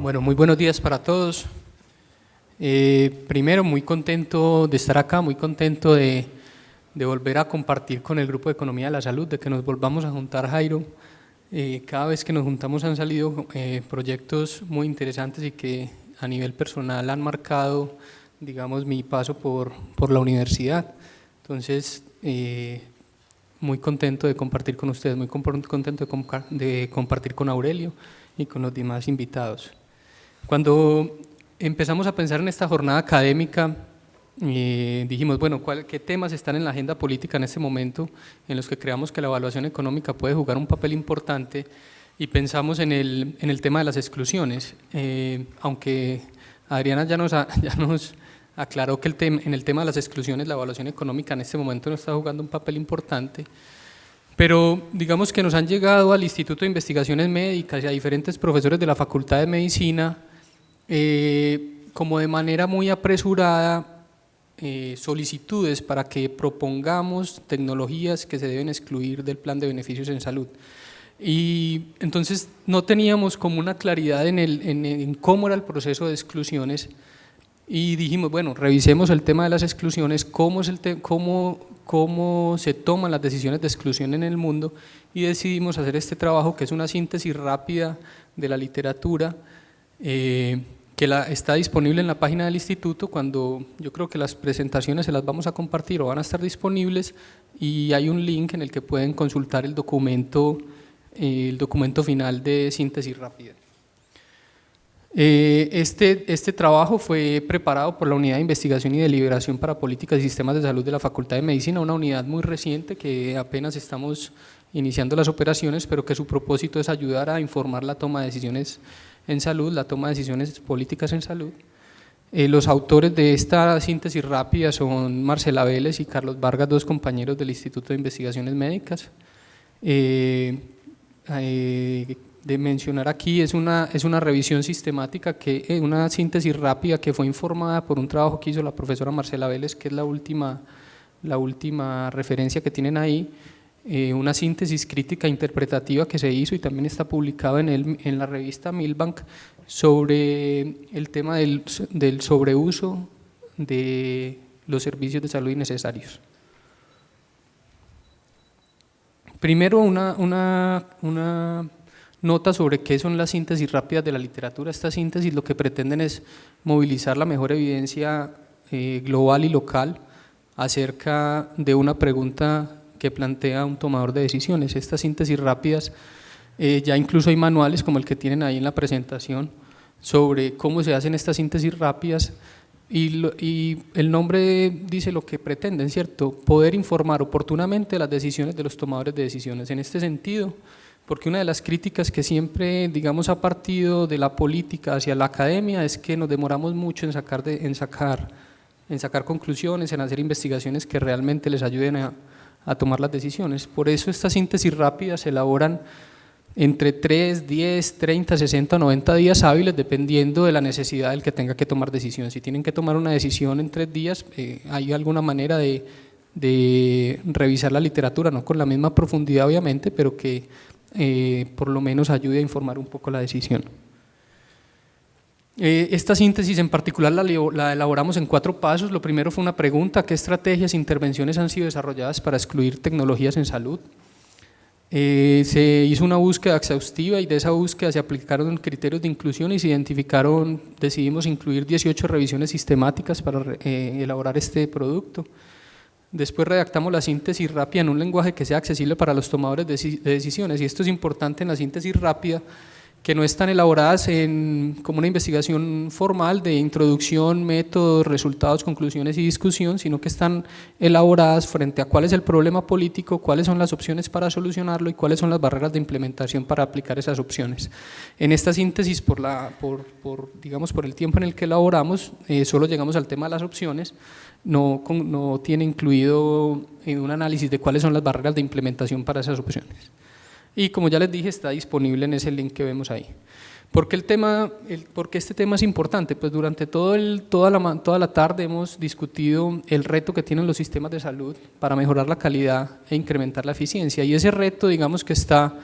Bueno, muy buenos días para todos. Primero, muy contento de estar acá, muy contento de volver a compartir con el Grupo de Economía de la Salud, de que nos volvamos a juntar, Jairo. Cada vez que nos juntamos han salido proyectos muy interesantes y que a nivel personal han marcado, digamos, mi paso por la universidad. Entonces, muy contento de compartir con ustedes, muy contento de compartir con Aurelio y con los demás invitados. Cuando empezamos a pensar en esta jornada académica, dijimos, bueno, ¿qué temas están en la agenda política en este momento en los que creamos que la evaluación económica puede jugar un papel importante? Y pensamos en el tema de las exclusiones, aunque Adriana ya nos aclaró que en el tema de las exclusiones la evaluación económica en este momento no está jugando un papel importante, pero digamos que nos han llegado al Instituto de Investigaciones Médicas y a diferentes profesores de la Facultad de Medicina como de manera muy apresurada solicitudes para que propongamos tecnologías que se deben excluir del plan de beneficios en salud. Y entonces no teníamos como una claridad en cómo era el proceso de exclusiones y dijimos, bueno, revisemos el tema de las exclusiones, cómo se toman las decisiones de exclusión en el mundo, y decidimos hacer este trabajo que es una síntesis rápida de la literatura que está disponible en la página del instituto. Cuando yo creo que las presentaciones se las vamos a compartir o van a estar disponibles, y hay un link en el que pueden consultar el documento final de síntesis rápida. Este trabajo fue preparado por la Unidad de Investigación y Deliberación para Políticas y Sistemas de Salud de la Facultad de Medicina, una unidad muy reciente que apenas estamos iniciando las operaciones, pero que su propósito es ayudar a informar la toma de decisiones en salud, la toma de decisiones políticas en salud. Los autores de esta síntesis rápida son Marcela Vélez y Carlos Vargas, dos compañeros del Instituto de Investigaciones Médicas. De mencionar aquí es una revisión sistemática, una síntesis rápida que fue informada por un trabajo que hizo la profesora Marcela Vélez, que es la última referencia que tienen ahí, una síntesis crítica interpretativa que se hizo y también está publicado en la revista Milbank sobre el tema del sobreuso de los servicios de salud innecesarios. Primero una nota sobre qué son las síntesis rápidas de la literatura. Estas síntesis lo que pretenden es movilizar la mejor evidencia global y local acerca de una pregunta que plantea un tomador de decisiones. Estas síntesis rápidas, ya incluso hay manuales como el que tienen ahí en la presentación sobre cómo se hacen estas síntesis rápidas, y el nombre dice lo que pretenden, ¿cierto? Poder informar oportunamente las decisiones de los tomadores de decisiones. En este sentido, porque una de las críticas que siempre, digamos, ha partido de la política hacia la academia es que nos demoramos mucho en sacar conclusiones, en hacer investigaciones que realmente les ayuden a tomar las decisiones. Por eso estas síntesis rápidas se elaboran entre 3, 10, 30, 60 o 90 días hábiles, dependiendo de la necesidad del que tenga que tomar decisión. Si tienen que tomar una decisión en 3 días, hay alguna manera de revisar la literatura, no con la misma profundidad obviamente, pero que por lo menos ayude a informar un poco la decisión. Esta síntesis en particular la elaboramos en 4 pasos. Lo primero fue una pregunta: ¿qué estrategias e intervenciones han sido desarrolladas para excluir tecnologías en salud? Se hizo una búsqueda exhaustiva y de esa búsqueda se aplicaron criterios de inclusión y decidimos incluir 18 revisiones sistemáticas para elaborar este producto. Después redactamos la síntesis rápida en un lenguaje que sea accesible para los tomadores de decisiones, y esto es importante en la síntesis rápida, que no están elaboradas como una investigación formal de introducción, métodos, resultados, conclusiones y discusión, sino que están elaboradas frente a cuál es el problema político, cuáles son las opciones para solucionarlo y cuáles son las barreras de implementación para aplicar esas opciones. En esta síntesis, por el tiempo en el que elaboramos, solo llegamos al tema de las opciones. No tiene incluido un análisis de cuáles son las barreras de implementación para esas opciones. Y como ya les dije, está disponible en ese link que vemos ahí. ¿Por qué este tema es importante? Pues durante toda la tarde hemos discutido el reto que tienen los sistemas de salud para mejorar la calidad e incrementar la eficiencia, y ese reto, digamos, que está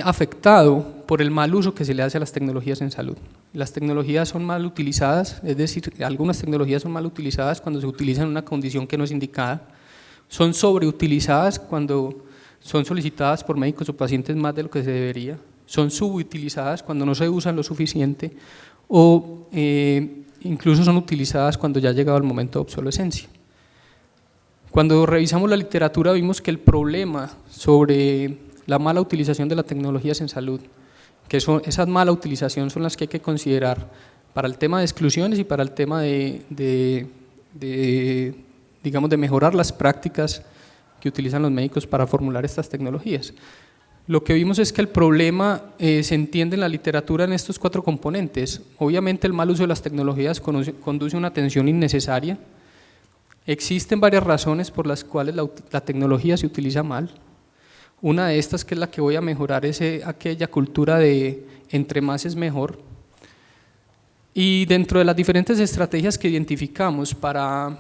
afectado por el mal uso que se le hace a las tecnologías en salud. Las tecnologías son mal utilizadas, es decir, algunas tecnologías son mal utilizadas cuando se utilizan en una condición que no es indicada, son sobreutilizadas cuando son solicitadas por médicos o pacientes más de lo que se debería, son subutilizadas cuando no se usan lo suficiente o incluso son utilizadas cuando ya ha llegado el momento de obsolescencia. Cuando revisamos la literatura vimos que el problema sobre la mala utilización de las tecnologías en salud, que esas mala utilización son las que hay que considerar para el tema de exclusiones y para el tema digamos, de mejorar las prácticas que utilizan los médicos para formular estas tecnologías. Lo que vimos es que el problema se entiende en la literatura en estos 4 componentes. Obviamente el mal uso de las tecnologías conduce a una tensión innecesaria. Existen varias razones por las cuales la tecnología se utiliza mal. Una de estas, que es la que voy a mejorar, es aquella cultura de entre más es mejor. Y dentro de las diferentes estrategias que identificamos para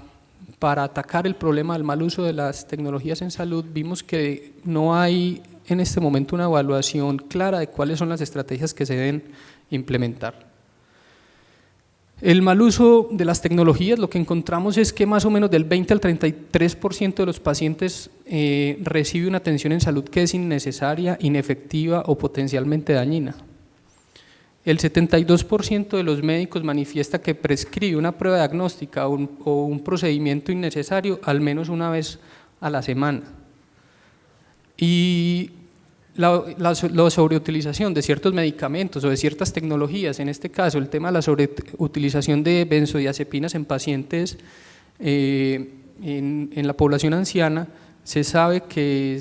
atacar el problema del mal uso de las tecnologías en salud, vimos que no hay en este momento una evaluación clara de cuáles son las estrategias que se deben implementar. El mal uso de las tecnologías, lo que encontramos es que más o menos del 20 al 33% de los pacientes recibe una atención en salud que es innecesaria, inefectiva o potencialmente dañina. El 72% de los médicos manifiesta que prescribe una prueba diagnóstica o un procedimiento innecesario al menos una vez a la semana. Y la sobreutilización de ciertos medicamentos o de ciertas tecnologías, en este caso el tema de la sobreutilización de benzodiazepinas en pacientes en la población anciana, se sabe que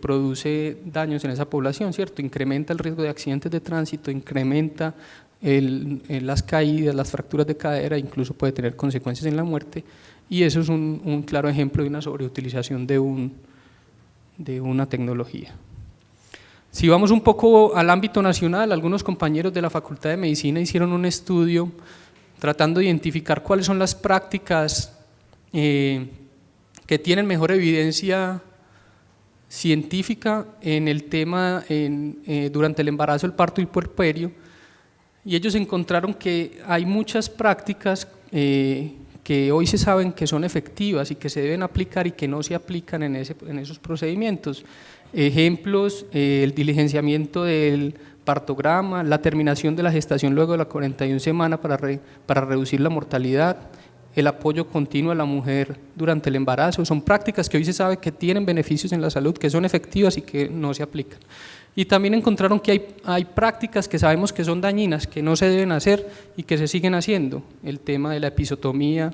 produce daños en esa población, ¿cierto? Incrementa el riesgo de accidentes de tránsito, incrementa las caídas, las fracturas de cadera, incluso puede tener consecuencias en la muerte, y eso es un claro ejemplo de una sobreutilización de una tecnología. Si vamos un poco al ámbito nacional, algunos compañeros de la Facultad de Medicina hicieron un estudio tratando de identificar cuáles son las prácticas que tienen mejor evidencia científica en el tema durante el embarazo, el parto y el puerperio, y ellos encontraron que hay muchas prácticas que hoy se saben que son efectivas y que se deben aplicar y que no se aplican en esos procedimientos. Ejemplos, el diligenciamiento del partograma, la terminación de la gestación luego de la 41 semana para reducir la mortalidad, el apoyo continuo a la mujer durante el embarazo, son prácticas que hoy se sabe que tienen beneficios en la salud, que son efectivas y que no se aplican. Y también encontraron que hay prácticas que sabemos que son dañinas, que no se deben hacer y que se siguen haciendo, el tema de la episiotomía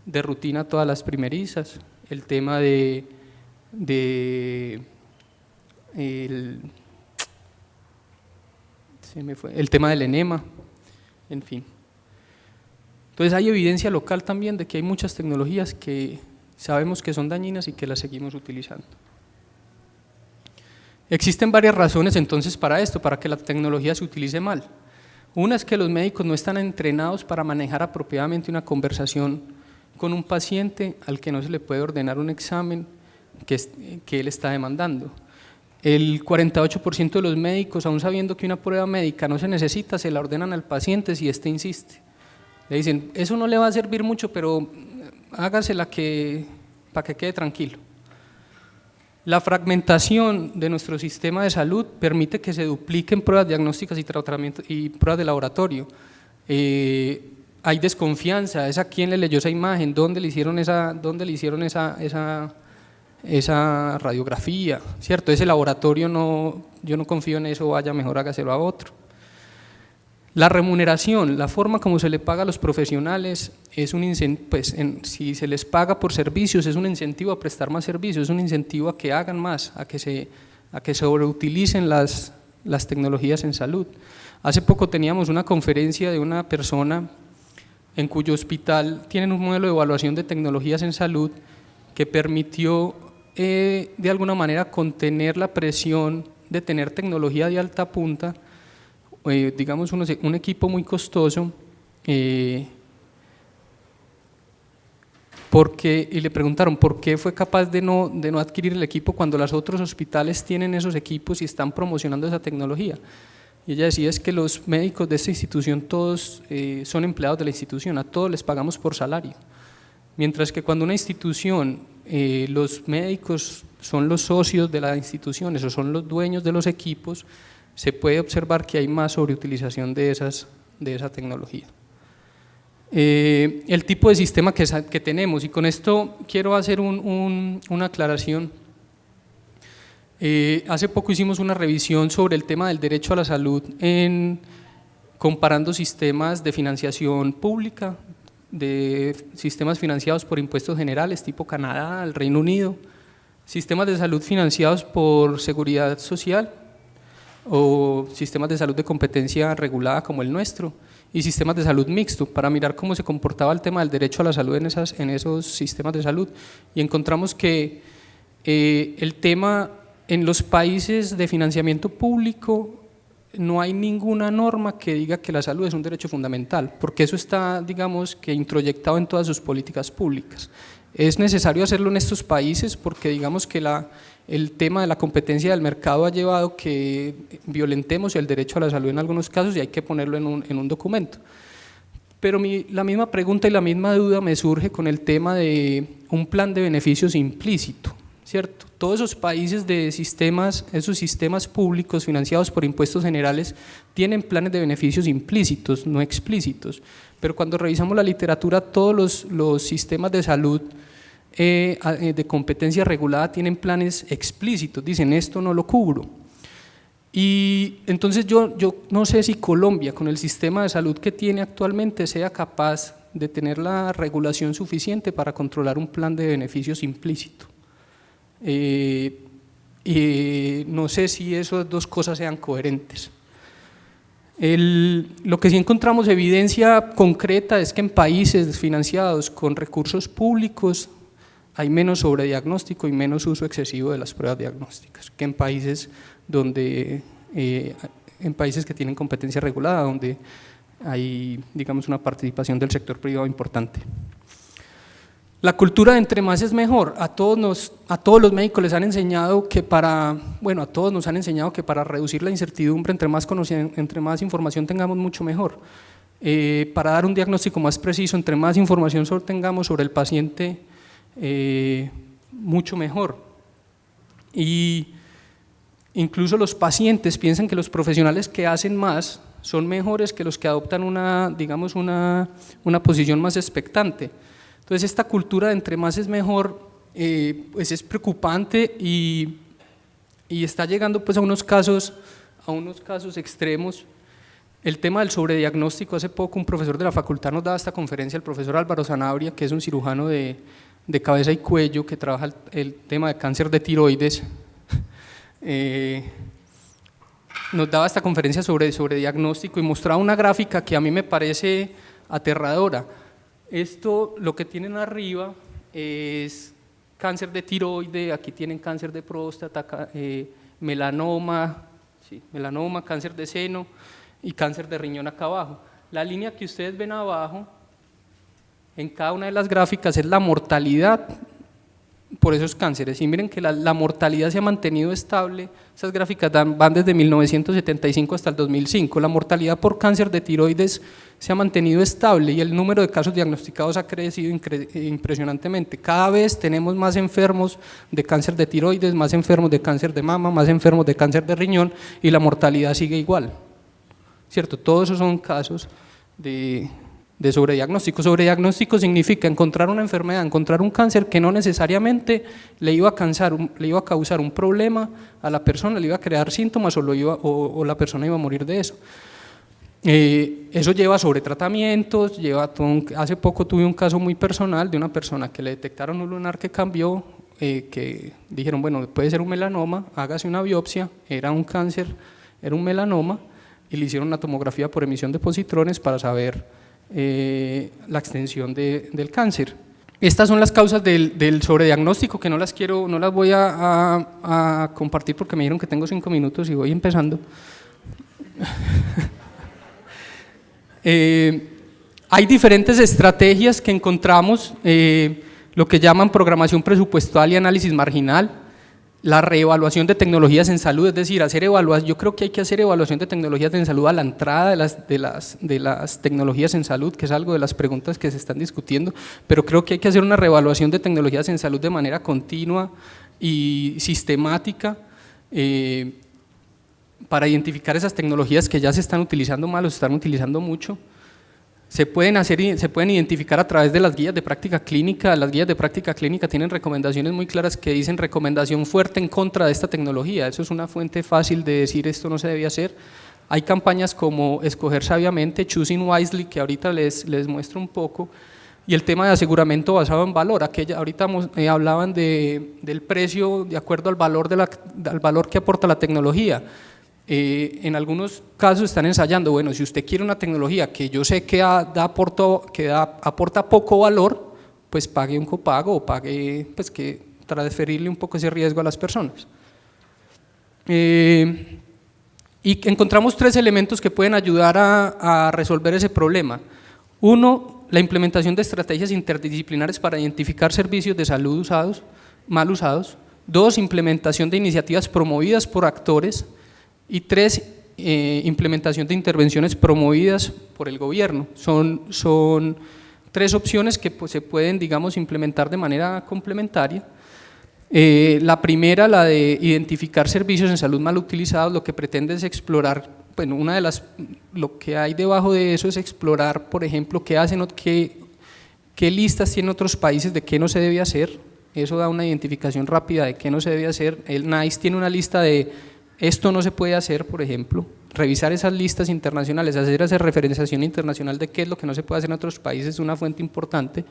de rutina todas las primerizas, el tema el tema del enema, en fin. Entonces hay evidencia local también de que hay muchas tecnologías que sabemos que son dañinas y que las seguimos utilizando. Existen varias razones entonces para esto, para que la tecnología se utilice mal. Una es que los médicos no están entrenados para manejar apropiadamente una conversación con un paciente al que no se le puede ordenar un examen que él está demandando. El 48% de los médicos, aún sabiendo que una prueba médica no se necesita, se la ordenan al paciente si éste insiste. Le dicen, eso no le va a servir mucho, pero hágasela para que quede tranquilo. La fragmentación de nuestro sistema de salud permite que se dupliquen pruebas diagnósticas y tratamientos y pruebas de laboratorio. Hay desconfianza, es a quién le leyó esa imagen, dónde le hicieron esa radiografía, ¿cierto? Ese laboratorio yo no confío en eso, vaya, mejor hágaselo a otro. La remuneración, la forma como se le paga a los profesionales es un incentivo, pues si se les paga por servicios es un incentivo a prestar más servicios, es un incentivo a que hagan más, a que sobreutilicen las tecnologías en salud. Hace poco teníamos una conferencia de una persona en cuyo hospital tienen un modelo de evaluación de tecnologías en salud que permitió de alguna manera contener la presión de tener tecnología de alta punta, digamos un equipo muy costoso, y le preguntaron por qué fue capaz de no adquirir el equipo cuando los otros hospitales tienen esos equipos y están promocionando esa tecnología. Y ella decía es que los médicos de esta institución todos son empleados de la institución, a todos les pagamos por salario. Mientras que cuando una institución, los médicos son los socios de las instituciones o son los dueños de los equipos, se puede observar que hay más sobreutilización de esa tecnología. El tipo de sistema que tenemos, y con esto quiero hacer una aclaración. Hace poco hicimos una revisión sobre el tema del derecho a la salud comparando sistemas de financiación pública, de sistemas financiados por impuestos generales tipo Canadá, el Reino Unido, sistemas de salud financiados por seguridad social o sistemas de salud de competencia regulada como el nuestro, y sistemas de salud mixto, para mirar cómo se comportaba el tema del derecho a la salud en esos sistemas de salud, y encontramos que el tema en los países de financiamiento público no hay ninguna norma que diga que la salud es un derecho fundamental, porque eso está, digamos, que introyectado en todas sus políticas públicas. Es necesario hacerlo en estos países porque digamos que el tema de la competencia del mercado ha llevado que violentemos el derecho a la salud en algunos casos y hay que ponerlo en un documento. Pero la misma pregunta y la misma duda me surge con el tema de un plan de beneficios implícito, ¿cierto? Todos esos países de sistemas, esos sistemas públicos financiados por impuestos generales tienen planes de beneficios implícitos, no explícitos, pero cuando revisamos la literatura todos los sistemas de salud de competencia regulada tienen planes explícitos, dicen esto no lo cubro. Y entonces yo no sé si Colombia con el sistema de salud que tiene actualmente sea capaz de tener la regulación suficiente para controlar un plan de beneficios implícito. Y no sé si esas dos cosas sean coherentes. Lo que sí encontramos evidencia concreta es que en países financiados con recursos públicos hay menos sobrediagnóstico y menos uso excesivo de las pruebas diagnósticas que en países en países que tienen competencia regulada, donde hay, digamos, una participación del sector privado importante. La cultura de entre más es mejor. A todos los médicos les han enseñado que a todos nos han enseñado que para reducir la incertidumbre, entre más información tengamos, mucho mejor. Para dar un diagnóstico más preciso, entre más información tengamos sobre el paciente, mucho mejor. Y incluso los pacientes piensan que los profesionales que hacen más son mejores que los que adoptan una posición más expectante. Entonces esta cultura de entre más es mejor pues es preocupante y está llegando pues a unos casos extremos. El tema del sobrediagnóstico, hace poco un profesor de la facultad nos daba esta conferencia, el profesor Álvaro Sanabria, que es un cirujano de cabeza y cuello que trabaja el tema de cáncer de tiroides. Nos daba esta conferencia sobre diagnóstico y mostraba una gráfica que a mí me parece aterradora. Esto, lo que tienen arriba es cáncer de tiroide, aquí tienen cáncer de próstata, melanoma, cáncer de seno y cáncer de riñón acá abajo. La línea que ustedes ven abajo, en cada una de las gráficas, es la mortalidad por esos cánceres, y miren que la mortalidad se ha mantenido estable. Esas gráficas van desde 1975 hasta el 2005, la mortalidad por cáncer de tiroides se ha mantenido estable y el número de casos diagnosticados ha crecido impresionantemente. Cada vez tenemos más enfermos de cáncer de tiroides, más enfermos de cáncer de mama, más enfermos de cáncer de riñón y la mortalidad sigue igual, ¿cierto? Todos esos son casos de sobrediagnóstico. Sobrediagnóstico significa encontrar una enfermedad, encontrar un cáncer que no necesariamente le iba a causar un problema a la persona, le iba a crear síntomas o la persona iba a morir de eso. Eso lleva sobretratamientos, hace poco tuve un caso muy personal de una persona que le detectaron un lunar que cambió, que dijeron, bueno, puede ser un melanoma, hágase una biopsia, era un cáncer, era un melanoma, y le hicieron una tomografía por emisión de positrones para saber la extensión del cáncer. Estas son las causas del sobrediagnóstico, que no las voy a compartir porque me dijeron que tengo 5 minutos y voy empezando. Hay diferentes estrategias que encontramos lo que llaman programación presupuestal y análisis marginal, la reevaluación de tecnologías en salud, es decir, yo creo que hay que hacer evaluación de tecnologías en salud a la entrada de las tecnologías en salud, que es algo de las preguntas que se están discutiendo, pero creo que hay que hacer una reevaluación de tecnologías en salud de manera continua y sistemática, para identificar esas tecnologías que ya se están utilizando mal o se están utilizando mucho. Se pueden identificar a través de las guías de práctica clínica. Las guías de práctica clínica tienen recomendaciones muy claras que dicen recomendación fuerte en contra de esta tecnología. Eso es una fuente fácil de decir esto no se debe hacer. Hay campañas como Escoger sabiamente, Choosing Wisely, que ahorita les muestro un poco, y el tema de aseguramiento basado en valor. Ahorita hablaban del precio de acuerdo al valor que aporta la tecnología. En algunos casos están ensayando, bueno, si usted quiere una tecnología que yo sé que aporta poco valor, pues pague un copago o pague, pues que transferirle un poco ese riesgo a las personas. Y encontramos 3 elementos que pueden ayudar a resolver ese problema. Uno, la implementación de estrategias interdisciplinares para identificar servicios de salud mal usados. 2, implementación de iniciativas promovidas por actores. Y 3, implementación de intervenciones promovidas por el gobierno. Son 3 opciones que pues, se pueden, digamos, implementar de manera complementaria. La primera, la de identificar servicios en salud mal utilizados, lo que pretende es explorar, bueno, lo que hay debajo de eso es explorar, por ejemplo, qué listas tienen otros países de qué no se debe hacer. Eso da una identificación rápida de qué no se debe hacer. El NICE tiene una lista de esto no se puede hacer, por ejemplo, revisar esas listas internacionales, hacer esa referenciación internacional de qué es lo que no se puede hacer en otros países es una fuente importante.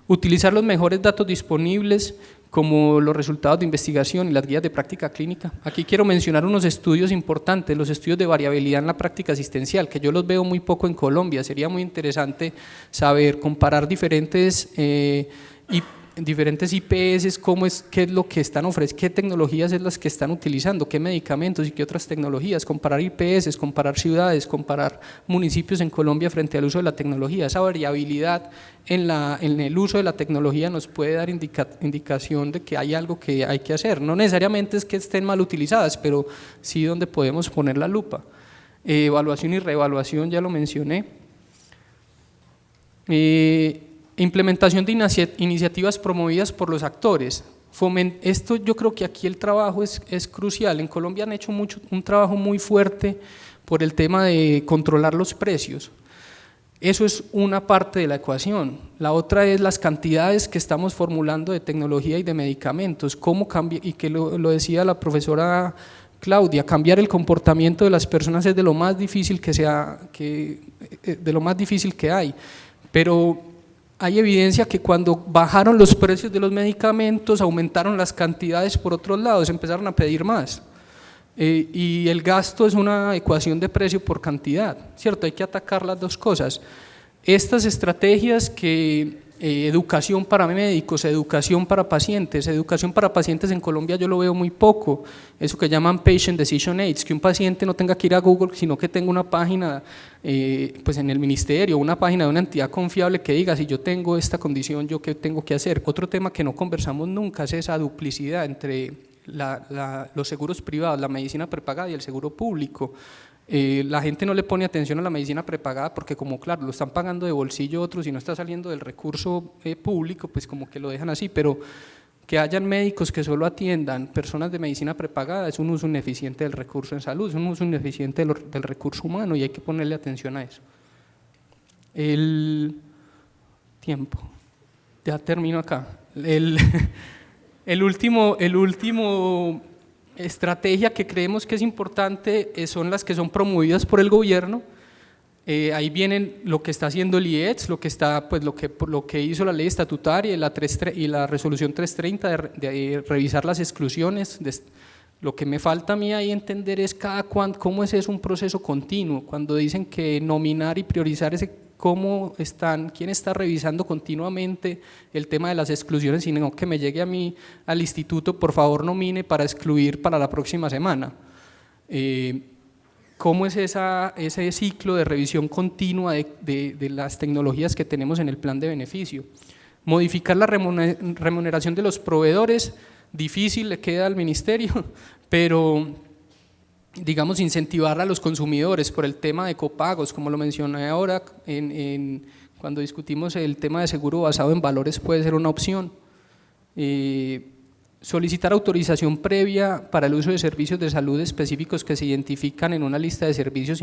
Utilizar los mejores datos disponibles como los resultados de investigación y las guías de práctica clínica. Aquí quiero mencionar unos estudios importantes, los estudios de variabilidad en la práctica asistencial, que yo los veo muy poco en Colombia. Sería muy interesante saber, comparar diferentes IPS, qué es lo que están ofreciendo, qué tecnologías es las que están utilizando, qué medicamentos y qué otras tecnologías, comparar IPS, comparar ciudades, comparar municipios en Colombia frente al uso de la tecnología. Esa variabilidad en el uso de la tecnología nos puede dar indicación de que hay algo que hay que hacer. No necesariamente es que estén mal utilizadas, pero sí donde podemos poner la lupa. Evaluación y reevaluación, ya lo mencioné. Implementación de iniciativas promovidas por los actores. Esto yo creo que aquí el trabajo es crucial. En Colombia han hecho un trabajo muy fuerte por el tema de controlar los precios. Eso es una parte de la ecuación. La otra es las cantidades que estamos formulando de tecnología y de medicamentos. Cómo cambia, y que lo decía la profesora Claudia, cambiar el comportamiento de las personas es de lo más difícil que hay. Pero hay evidencia que cuando bajaron los precios de los medicamentos, aumentaron las cantidades por otros lados, empezaron a pedir más. Y el gasto es una ecuación de precio por cantidad, ¿cierto? Hay que atacar las dos cosas. Estas estrategias educación para médicos, educación para pacientes en Colombia yo lo veo muy poco, eso que llaman Patient Decision Aids, que un paciente no tenga que ir a Google, sino que tenga una página pues en el ministerio, una página de una entidad confiable que diga si yo tengo esta condición, yo qué tengo que hacer. Otro tema que no conversamos nunca es esa duplicidad entre los seguros privados, la medicina prepagada y el seguro público. La gente no le pone atención a la medicina prepagada porque como claro, lo están pagando de bolsillo otros y no está saliendo del recurso público, pues como que lo dejan así, pero que hayan médicos que solo atiendan personas de medicina prepagada es un uso ineficiente del recurso en salud, es un uso ineficiente del recurso humano y hay que ponerle atención a eso. El tiempo, ya termino acá. El último estrategia que creemos que es importante son las que son promovidas por el gobierno. Ahí vienen lo que está haciendo el IETS, lo que hizo la ley estatutaria y la resolución 330 de revisar las exclusiones. Lo que me falta a mí ahí entender es cómo es un proceso continuo, cuando dicen que nominar y priorizar quién está revisando continuamente el tema de las exclusiones, sino que me llegue a mí al instituto, por favor nomine para excluir para la próxima semana. ¿Cómo es ese ciclo de revisión continua de las tecnologías que tenemos en el plan de beneficio? Modificar la remuneración de los proveedores, difícil, le queda al ministerio, pero digamos incentivar a los consumidores por el tema de copagos, como lo mencioné ahora, cuando discutimos el tema de seguro basado en valores puede ser una opción. Solicitar autorización previa para el uso de servicios de salud específicos que se identifican en una lista de servicios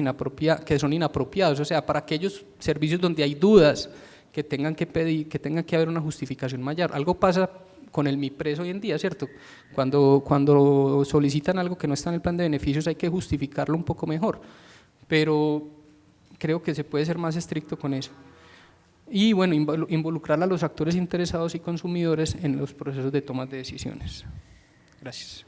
que son inapropiados, o sea, para aquellos servicios donde hay dudas que tengan que pedir, que tenga que haber una justificación mayor. Algo pasa con el MIPRES hoy en día, ¿cierto? Cuando solicitan algo que no está en el plan de beneficios hay que justificarlo un poco mejor, pero creo que se puede ser más estricto con eso. Y bueno, involucrar a los actores interesados y consumidores en los procesos de toma de decisiones. Gracias.